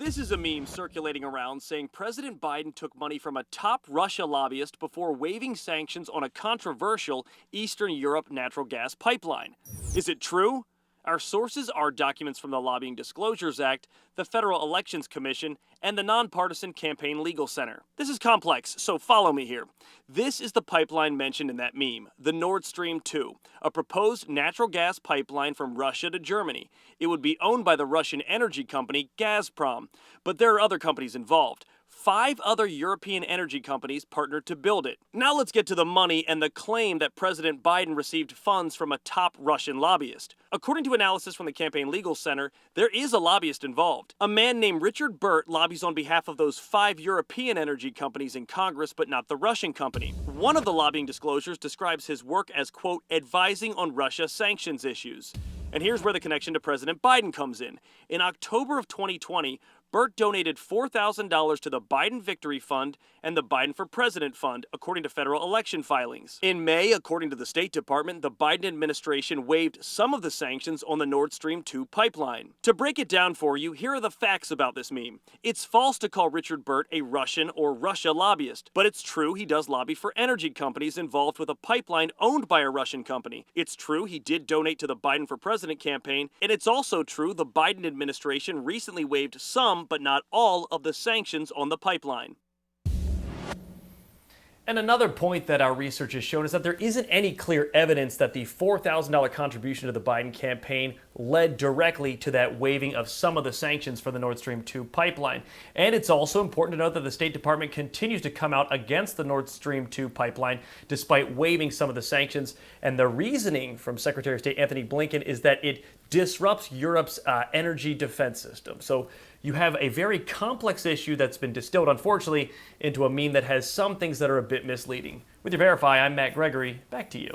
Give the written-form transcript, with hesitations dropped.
This is a meme circulating around saying President Biden took money from a top Russia lobbyist before waiving sanctions on a controversial Eastern Europe natural gas pipeline. Is it true? Our sources are documents from the Lobbying Disclosures Act, the Federal Elections Commission, and the Nonpartisan Campaign Legal Center. This is complex, so follow me here. This is the pipeline mentioned in that meme, the Nord Stream 2, a proposed natural gas pipeline from Russia to Germany. It would be owned by the Russian energy company Gazprom, but there are other companies involved. 5 other European energy companies partnered to build it. Now let's get to the money and the claim that President Biden received funds from a top Russian lobbyist. According to analysis from the Campaign Legal Center, there is a lobbyist involved. A man named Richard Burt lobbies on behalf of those 5 European energy companies in Congress, but not the Russian company. One of the lobbying disclosures describes his work as, quote, advising on Russia sanctions issues. And here's where the connection to President Biden comes in. In October of 2020, Burt donated $4,000 to the Biden Victory Fund and the Biden for President Fund, according to federal election filings. In May, according to the State Department, the Biden administration waived some of the sanctions on the Nord Stream 2 pipeline. To break it down for you, here are the facts about this meme. It's false to call Richard Burt a Russian or Russia lobbyist, but it's true he does lobby for energy companies involved with a pipeline owned by a Russian company. It's true he did donate to the Biden for President campaign, and it's also true the Biden administration recently waived some, but not all, of the sanctions on the pipeline. And another point that our research has shown is that there isn't any clear evidence that the $4,000 contribution to the Biden campaign led directly to that waiving of some of the sanctions for the Nord Stream 2 pipeline. And it's also important to note that the State Department continues to come out against the Nord Stream 2 pipeline despite waiving some of the sanctions. And the reasoning from Secretary of State Anthony Blinken is that it disrupts Europe's energy defense system. So you have a very complex issue that's been distilled, unfortunately, into a meme that has some things that are a bit misleading. With your Verify, I'm Matt Gregory. Back to you.